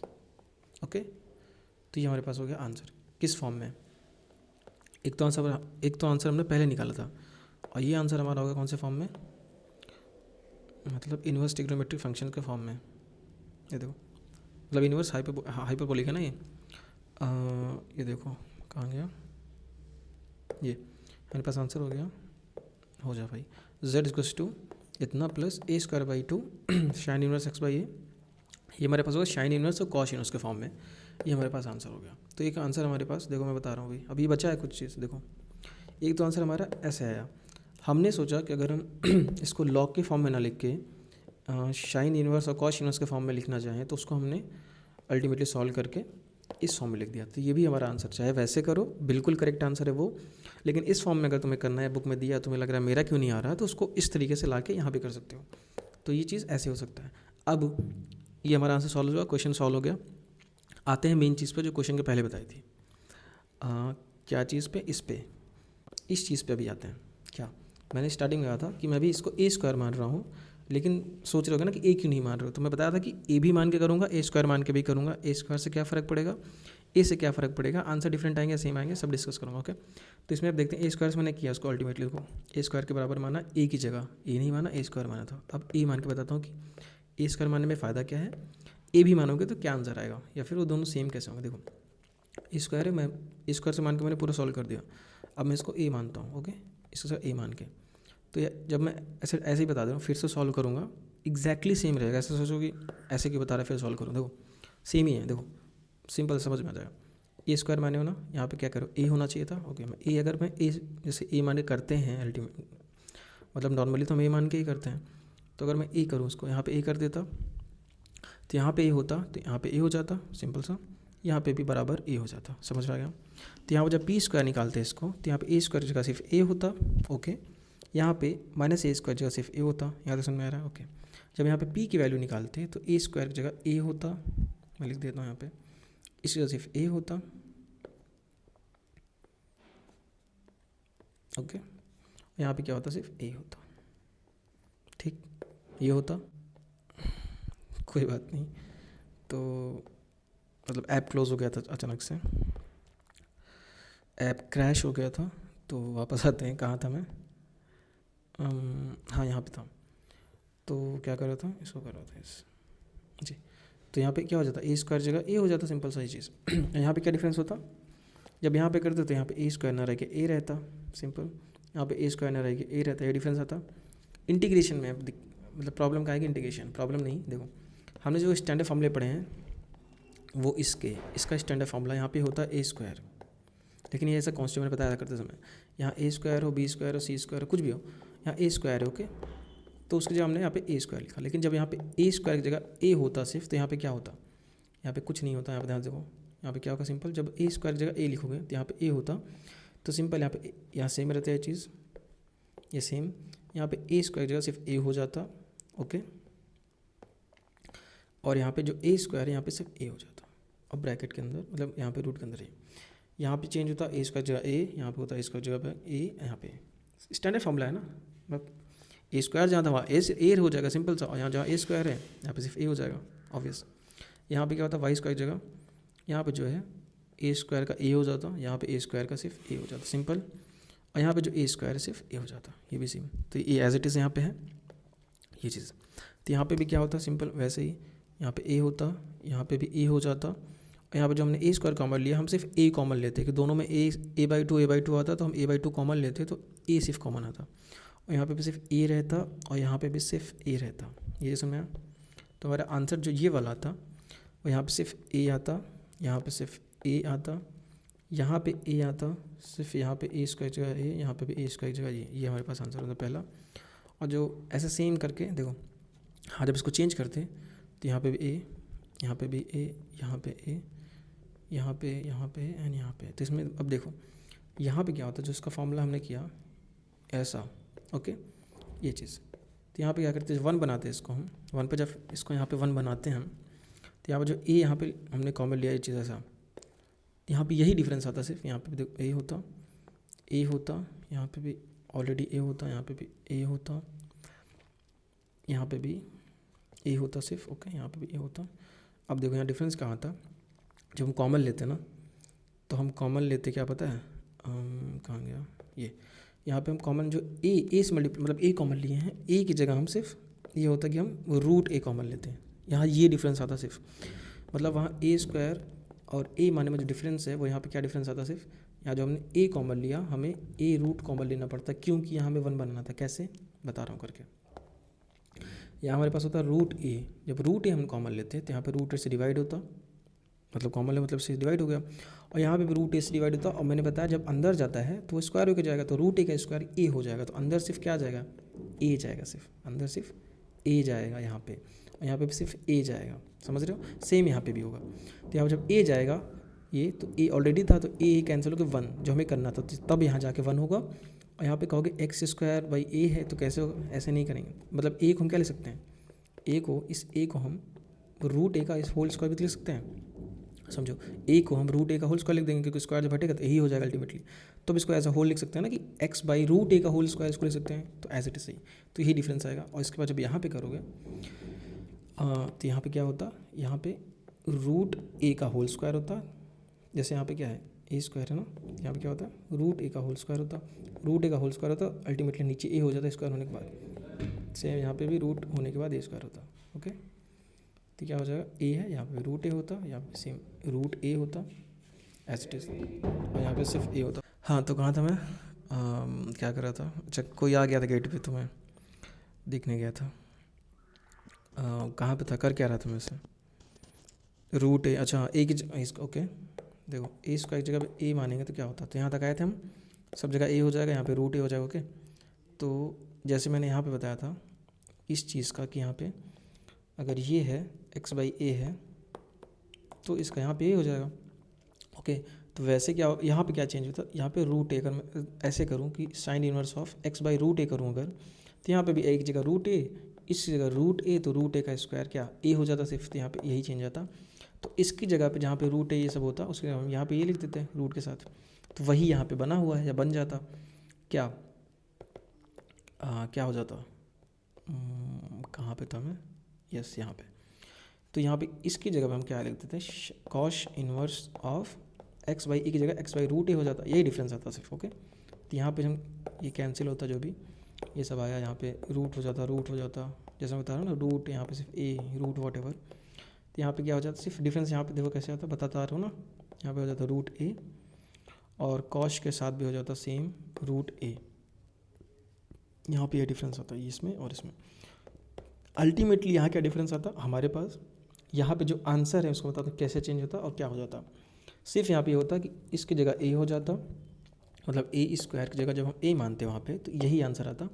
Speaker 1: Okay, तो ये हमारे पास हो गया आंसर किस फॉर्म में। एक तो आंसर हमने पहले निकाला था और ये आंसर हमारा होगा कौन से फॉर्म में, मतलब इन्वर्स ट्रिग्नोमेट्रिक फंक्शन के फॉर्म में। ये देखो मतलब इन्वर्स हाइपरबोलिक है ना ये देखो कहाँ गया, ये मेरे पास आंसर हो गया। हो जा भाई, z इक्वल्स टू इतना plus A square by 2 shine inverse x by ये हमारे पास होगा शाइन इनवर्स और कॉश इनवर्स के फॉर्म में। ये हमारे पास आंसर हो गया। तो एक आंसर हमारे पास देखो मैं बता रहा हूँ भाई, अभी बचा है कुछ चीज़। देखो एक तो आंसर हमारा ऐसे आया, हमने सोचा कि अगर हम इसको लॉग के फॉर्म में ना लिख के शाइन इनवर्स और कॉश इनवर्स के फॉर्म में लिखना चाहें तो उसको हमने अल्टीमेटली सॉल्व करके इस फॉर्म में लिख दिया। तो ये भी हमारा आंसर, चाहे वैसे करो बिल्कुल करेक्ट आंसर है वो, लेकिन इस फॉर्म में अगर तुम्हें करना है, बुक में दिया, तुम्हें लग रहा है मेरा क्यों नहीं आ रहा है, तो उसको इस तरीके से ला के यहाँ पर कर सकते हो। तो ये चीज़ ऐसे हो सकता है। अब ये हमारा आंसर सॉल्व हुआ, क्वेश्चन सॉल्व हो गया। आते हैं मेन चीज़ पे जो क्वेश्चन के पहले बताई थी। क्या चीज़ पे, इस चीज़ पे अभी आते हैं। क्या मैंने स्टार्टिंग में कहा था कि मैं भी इसको ए स्क्वायर मान रहा हूँ, लेकिन सोच रहे होगे ना कि ए क्यों नहीं मान रहे हो, तो मैं बताया था कि ए भी मान के करूँगा, ए स्क्वायर मान के भी करूँगा। ए स्क्वायर से क्या फ़र्क पड़ेगा, ए से क्या फ़र्क पड़ेगा, आंसर डिफरेंट आएंगे सेम आएंगे, सब डिस्कस करूँगा। ओके, तो इसमें आप देखते हैं ए स्क्वायर से मैंने किया उसको अल्टीमेटली को ए स्क्वायर के बराबर माना, ए की जगह ए नहीं माना, ए स्क्वायर माना था। अब ए मान के बताता हूँ कि ए स्क्वायर मानने में फ़ायदा क्या है, ए भी मानोगे तो क्या आंसर आएगा, या फिर वो दोनों सेम कैसे होंगे। देखो ए स्क्वायर है, मैं ए स्क्वायर से मान के मैंने पूरा सॉल्व कर दिया। अब मैं इसको ए मानता हूँ। ओके, इसको सर ए मान के, तो जब मैं ऐसे ही बता दे रहा हूँ, फिर से सॉल्व करूँगा एग्जैक्टली सेम रहेगा। ऐसे सोचो कि ऐसे क्यों बता रहा है फिर सॉल्व करूँ, देखो सेम ही है। देखो सिंपल समझ में आ जाएगा। ए स्क्वायर माने हो ना, यहाँ पे क्या करो, ए होना चाहिए था। ओके, मैं ए, अगर मैं ए जैसे ए माने करते हैं अल्टीमेट, मतलब नॉर्मली तो हम ए मान के ही करते हैं, तो अगर मैं ए करूँ उसको यहाँ पे ए कर देता तो यहाँ पे ए होता, तो यहाँ पे ए हो जाता सिंपल सा, यहाँ पे भी बराबर ए हो जाता। समझ में आ गया। तो यहाँ पर जब पी स्क्वायर निकालते हैं इसको, तो यहाँ पे ए स्क्वायर जगह सिर्फ ए होता। ओके, यहाँ पे माइनस ए स्क्वायर जगह सिर्फ ए होता। यहाँ तक समझ में आ रहा है। ओके, जब यहाँ पे पी की वैल्यू निकालते हैं तो ए स्क्वायर की जगह ए होता, मैं लिख देता हूँ यहाँ पे, इसकी जगह सिर्फ ए होता। ओके, यहाँ पे क्या होता, सिर्फ ए होता। ठीक, ये होता, कोई बात नहीं। तो मतलब ऐप क्लोज हो गया था अचानक से, ऐप क्रैश हो गया था। तो वापस आते हैं, कहाँ था मैं, हाँ यहाँ पे था। तो क्या कर रहा था, इसको कर रहा था इस जी। तो यहाँ पे क्या हो जाता, ए स्क्वायर जगह ए हो जाता, सिंपल सा ही चीज़। यहाँ पे क्या डिफरेंस होता, जब यहाँ पे करते तो यहाँ पे ए स्क्वायर ना रह के ए रहता, सिंपल। यहाँ पे ए स्क्वायर ना रह के ए रहता, ये डिफरेंस आता। इंटीग्रेशन में मतलब प्रॉब्लम क्या आएगी, इंटीग्रेशन प्रॉब्लम नहीं। देखो हमने जो स्टैंडर्ड फॉर्मूले पढ़े हैं वो इसका स्टैंडर्ड फार्मूला यहाँ पे होता है ए स्क्वायर, लेकिन ये ऐसा कॉन्स्टेंट मैंने बताया करते समय, यहाँ ए स्क्वायर हो, बी स्क्वायर हो, सी स्क्वायर हो, कुछ भी हो, यहाँ ए स्क्वायर है। ओके, तो उसकी जगह हमने यहाँ पे ए स्क्वायर लिखा। लेकिन जब यहाँ पे ए स्क्वायर की जगह ए होता सिर्फ, तो यहाँ पे क्या होता, यहाँ पे कुछ नहीं होता। यहाँ पे ध्यान देखो, यहाँ पे क्या होगा, सिंपल जब ए स्क्वायर की जगह ए लिखोगे तो यहाँ पे ए होता, तो सिंपल यहाँ पे यहाँ सेम रहता है चीज़, ये सेम। यहाँ पे ए स्क्वायर की जगह सिर्फ ए हो जाता। ओके, और यहाँ पे जो ए स्क्वायर है यहाँ पे सिर्फ ए हो जाता। अब ब्रैकेट के अंदर, मतलब यहाँ पे रूट के अंदर यहाँ पे चेंज होता, ए स्क्वायर जगह ए, यहाँ पे होता ए स्क्वायर जगह पे ए, यहाँ पे स्टैंडर्ड फॉर्मूला है ना। मतलब ए स्क्वायर जहाँ था वहाँ ए हो जाएगा, सिंपल सा। और यहाँ जहाँ ए स्क्वायर है यहाँ पे सिर्फ ए हो जाएगा, ऑब्वियस। यहाँ पे क्या होता, वाई स्क्वायर जगह यहाँ पे जो है ए स्क्वायर का ए हो जाता, यहाँ पे ए स्क्वायर का सिर्फ ए हो जाता, सिंपल। और यहाँ पे जो ए स्क्वायर है सिर्फ ए हो जाता, ये भी सेम। तो ये एज इट इज़ यहाँ पे है ये चीज़। तो यहाँ पे भी क्या होता, सिंपल वैसे ही, यहाँ पे ए होता, यहाँ पे भी ए हो जाता। और यहाँ पे जो हमने ए स्क्वायर कॉमन लिया, हम सिर्फ ए कॉमन लेते कि दोनों में ए बाई टू आता, तो हम ए बाई टू कॉमन लेते तो ए सिर्फ कॉमन आता। और यहाँ पे भी सिर्फ ए रहता, और यहाँ पे भी सिर्फ ए रहता। ये समझ में। तो हमारा आंसर जो ये वाला था वो यहाँ पे सिर्फ ए आता, यहाँ पे सिर्फ ए आता, यहाँ पे ए आता, सिर्फ यहाँ पे ए स्क्वायर जगह ए, यहाँ पे भी ए स्क्वायर जगह ये हमारे पास आंसर होता पहला। और जो ऐसा सेम करके देखो, हाँ जब इसको चेंज करते तो यहाँ पे भी ए, यहाँ पे भी ए, यहाँ पे ए, यहाँ पे एंड यहाँ पे। तो इसमें अब देखो यहाँ पे क्या होता है, जो इसका फॉर्मूला हमने किया ऐसा। ओके, ये चीज़। तो यहाँ पे क्या करते हैं, वन बनाते हैं इसको हम, वन पे जब इसको यहाँ पे वन बनाते हैं हम, तो यहाँ पर जो ए यहाँ पे हमने कॉमन लिया ये चीज़ ऐसा, यहाँ पे यही डिफरेंस आता सिर्फ, यहाँ पे भी देखो ए होता, यहाँ पे भी ऑलरेडी ए होता, यहाँ पे भी ए होता, यहाँ पे भी ए होता सिर्फ, ओके, यहाँ पे भी ए होता। अब देखो यहाँ डिफरेंस कहाँ था, जब हम कॉमन लेते ना, तो हम कॉमन लेते क्या पता है, कहाँ गया ये, यहाँ पे हम कॉमन जो ए से मतलब ए कॉमन लिए हैं, ए की जगह हम सिर्फ ये होता कि हम रूट ए कॉमन लेते हैं, यहाँ ये डिफरेंस आता सिर्फ, मतलब वहाँ ए स्क्वायर और ए माने में जो डिफरेंस है वो यहाँ पे क्या डिफरेंस आता सिर्फ, यहाँ जो हमने ए कॉमन लिया हमें ए रूट कॉमन लेना पड़ता, क्योंकि यहाँ हमें 1 बनाना था। कैसे बता रहा हूँ करके, यहाँ हमारे पास होता है रूट ए, जब रूट ए हम कॉमन लेते हैं तो यहाँ पे रूट ए से डिवाइड होता, मतलब कॉमन ले मतलब से डिवाइड हो गया, और यहाँ पे भी रूट ए से डिवाइड होता, और मैंने बताया जब अंदर जाता है तो वो स्क्वायर होकर जाएगा, तो रूट ए का स्क्वायर ए हो जाएगा, तो अंदर सिर्फ क्या जाएगा, ए जाएगा, सिर्फ अंदर सिर्फ ए जाएगा यहाँ पे, और यहाँ पे भी सिर्फ ए जाएगा, समझ रहे हो। सेम यहाँ पे भी होगा, तो यहाँ पर जब ए जाएगा ये, तो ए ऑलरेडी था तो ए कैंसिल होकर 1 जो हमें करना था, तो तब यहाँ जाके 1 होगा, और यहाँ पे कहोगे एक्स स्क्वायर बाई ए है, तो कैसे होगा, ऐसे नहीं करेंगे, मतलब ए को हम क्या ले सकते हैं, ए को इस ए को हम रूट ए का इस होल स्क्वायर भी लिख सकते हैं, समझो, ए को हम रूट ए का होल स्क्वायर लिख देंगे, क्योंकि स्क्वायर जब हटेगा तो यही हो जाएगा अल्टीमेटली, तो अब इसको एज अ होल लिख सकते हैं ना कि एक्स बाई रूट ए का होल स्क्वायर इसको लिख सकते हैं, तो एज इट इज सही, तो यही डिफरेंस आएगा। और इसके बाद जब यहाँ पे करोगे तो यहाँ पे क्या होता, यहाँ पे रूट ए का होल स्क्वायर होता, जैसे यहाँ पे क्या है ए स्क्वायर है ना, यहाँ पे क्या होता है रूट ए का होल स्क्वायर होता, रूट ए का होल स्क्वायर होता, अल्टीमेटली नीचे ए हो जाता है स्क्वायर होने के बाद, सेम यहाँ पे भी रूट होने के बाद ए स्क्वायर होता, ओके, तो क्या हो जाएगा ए है, यहाँ पे रूट ए होता, यहाँ पे सेम रूट ए होता एज इट इज़, और यहाँ पे सिर्फ ए होता। हाँ, तो कहाँ था मैं, क्या कर रहा था, अच्छा कोई आ गया था गेट पे तो मैं देखने गया था, कहाँ पे था, कर क्या रहा था मैं से, रूट ए, अच्छा ए की ओके, देखो ए स्क्वायर की जगह पे ए मानेंगे तो क्या होता, तो यहाँ तक आए थे हम, सब जगह ए हो जाएगा, यहाँ पे रूट ए हो जाएगा, ओके। तो जैसे मैंने यहाँ पे बताया था इस चीज़ का कि यहाँ पे अगर ये है एक्स बाई ए है तो इसका यहाँ पे ए हो जाएगा, ओके। तो वैसे क्या यहाँ पे क्या चेंज होता, यहाँ पे रूट ए, अगर मैं ऐसे करूँ कि sine inverse of x by root a करूँ अगर, तो यहाँ पे भी एक जगह रूट ए, इस जगह रूट ए, तो रूट ए का स्क्वायर क्या ए हो जाता सिर्फ, तो यहाँ पे यही चेंज आता। तो इसकी जगह पे जहाँ पे रूट ए ये सब होता उसके हम यहाँ पे ये लिख देते हैं रूट के साथ, तो वही यहाँ पे बना हुआ है या बन जाता क्या, क्या हो जाता, कहाँ पे था मैं, यस यहाँ पे, तो यहाँ पे इसकी जगह पे हम क्या लिख देते हैं cosh inverse of x by a की जगह एक्स बाई रूट ए हो जाता, यही डिफरेंस आता सिर्फ, ओके। तो यहाँ पे हम ये कैंसिल होता जो भी ये सब आया, यहाँ पे रूट हो जाता, जैसा मैं बता रहा हूँ ना रूट, यहाँ पे सिर्फ ए रूट वॉट एवर, तो यहाँ पे क्या हो जाता सिर्फ डिफरेंस, यहाँ पे देखो कैसे आता बताता आ रहा हूँ ना, यहाँ पे हो जाता रूट ए, और कॉश के साथ भी हो जाता सेम रूट ए, यहाँ पे ये डिफरेंस आता है इसमें और इसमें। अल्टीमेटली यहाँ क्या डिफरेंस आता हमारे पास, यहाँ पे जो आंसर है उसको बताता कैसे चेंज होता और क्या हो जाता। सिर्फ यहाँ पे ये होता कि इसकी जगह ए हो जाता, मतलब ए स्क्वायर की जगह जब हम ए मानते हैं वहाँ पे तो यही आंसर आता,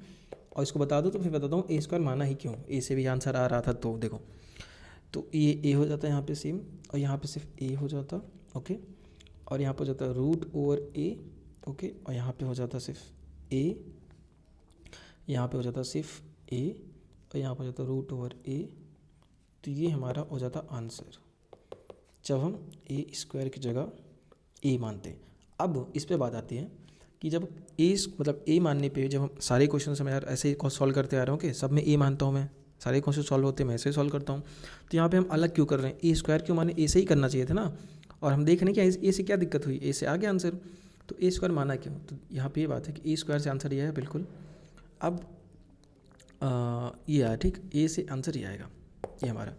Speaker 1: और इसको बता दो तो फिर बताता हूँ ए स्क्वायर माना ही क्यों, ए से भी आंसर आ रहा था, तो देखो तो ये ए हो जाता है यहाँ पे सेम, और यहाँ पे सिर्फ ए हो जाता, ओके, और यहाँ पे हो जाता है रूट ओवर ए, ओके, और यहाँ पे हो जाता सिर्फ ए, यहाँ पे हो जाता सिर्फ ए, और यहाँ पर हो जाता रूट ओवर ए, तो ये हमारा हो जाता आंसर जब हम ए स्क्वायर की जगह ए मानते हैं। अब इस पे बात आती है कि जब ए मतलब ए मानने पे जब हम सारे क्वेश्चन से मैं यार ऐसे ही सॉल्व करते आ रहा हूँ कि सब में ए मानता हूँ मैं, सारे क्वेश्चन सॉल्व होते हैं मैं ऐसे ही सॉल्व करता हूँ, तो यहाँ पे हम अलग क्यों कर रहे हैं, ए स्क्वायर क्यों माने, ए से ही करना चाहिए था ना, और हम देख रहे हैं कि ए से क्या दिक्कत हुई, ए से आ गया आंसर, तो ए स्क्वायर माना क्यों, तो यहाँ पे ये बात है कि ए स्क्वायर से आंसर ये है बिल्कुल। अब ये आया ठीक, ए से आंसर ये आएगा ये हमारा,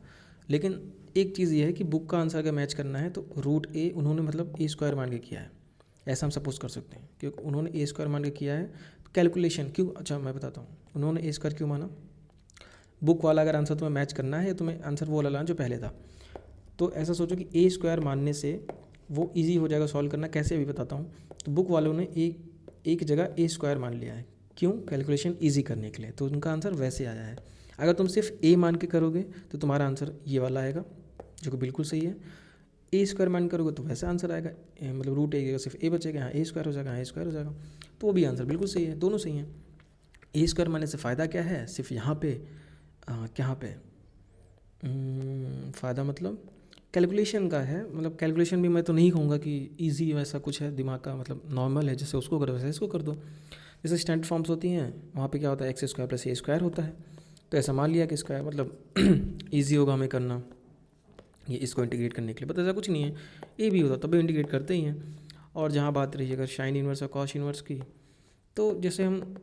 Speaker 1: लेकिन एक चीज़ ये है कि बुक का आंसर अगर मैच करना है तो रूट ए उन्होंने मतलब ए स्क्वायर मान के किया है, ऐसा हम सपोज कर सकते हैं, क्योंकि उन्होंने ए स्क्वायर मान के किया है, तो कैलकुलेशन क्यों, अच्छा मैं बताता हूँ उन्होंने ए स्क्वायर क्यों माना, बुक वाला अगर आंसर तुम्हें मैच करना है तुम्हें आंसर वो वाला लाना जो पहले था, तो ऐसा सोचो कि ए स्क्वायर मानने से वो ईजी हो जाएगा सॉल्व करना, कैसे अभी बताता हूँ। तो बुक वालों ने ए की जगह ए स्क्वायर मान लिया है, क्यों, कैलकुलेशन ईजी करने के लिए, तो उनका आंसर वैसे आया है। अगर तुम सिर्फ ए मान के करोगे तो तुम्हारा आंसर ये वाला आएगा जो कि बिल्कुल सही है, ए स्क्वायर मान करोगे तो वैसा आंसर आएगा, मतलब रूट ए सिर्फ ए बचेगा, यहाँ ए स्क्वायर हो जाएगा, यहाँ ए स्क्वायर हो जाएगा, तो वो भी आंसर बिल्कुल सही है, दोनों सही हैं। ए स्क्वायर मानने से फ़ायदा क्या है, सिर्फ यहाँ पे क्या पे फ़ायदा मतलब कैलकुलेशन का है, मतलब कैलकुलेशन भी मैं तो नहीं कहूँगा कि इजी वैसा कुछ है, दिमाग का मतलब नॉर्मल है, जैसे उसको करो वैसे इसको कर दो। जैसे स्टैंडर्ड फॉर्म्स होती हैं वहाँ पे क्या होता है, एक्स स्क्वायर प्लस ए स्क्वायर होता है, तो ऐसा मान लिया कि स्क्वायर मतलब ईजी होगा हमें करना ये इसको इंटीग्रेट करने के लिए, बट ऐसा कुछ नहीं है, ए भी होता तब भी इंटीग्रेट करते ही हैं। और जहाँ बात रही अगर साइन इन्वर्स और कॉस इन्वर्स की, तो जैसे हम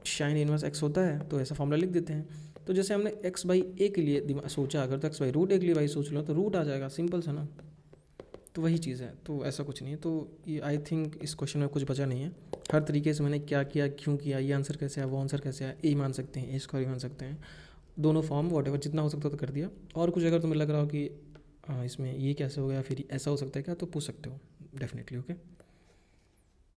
Speaker 1: साइन इन्वर्स एक्स होता है तो ऐसा फॉर्मूला लिख देते हैं। तो जैसे हमने एक्स बाई ए के लिए सोचा, अगर तो एक्स बाई रूट ए के लिए भाई सोच लो तो रूट आ जाएगा, सिंपल सा ना। तो वही चीज़ है, तो ऐसा कुछ नहीं है। तो ये आई थिंक इस क्वेश्चन में कुछ बचा नहीं है, हर तरीके से मैंने क्या किया, क्यों किया, ये आंसर कैसे आया, वो आंसर कैसे आया, ए मान सकते हैं, ए स्क्वायर मान सकते हैं, दोनों फॉर्म वॉट जितना हो सकता तो कर दिया। और कुछ अगर तुम्हें लग रहा हो कि इसमें ये कैसे हो गया, फिर ऐसा हो सकता है क्या, तो पूछ सकते हो डेफिनेटली। ओके।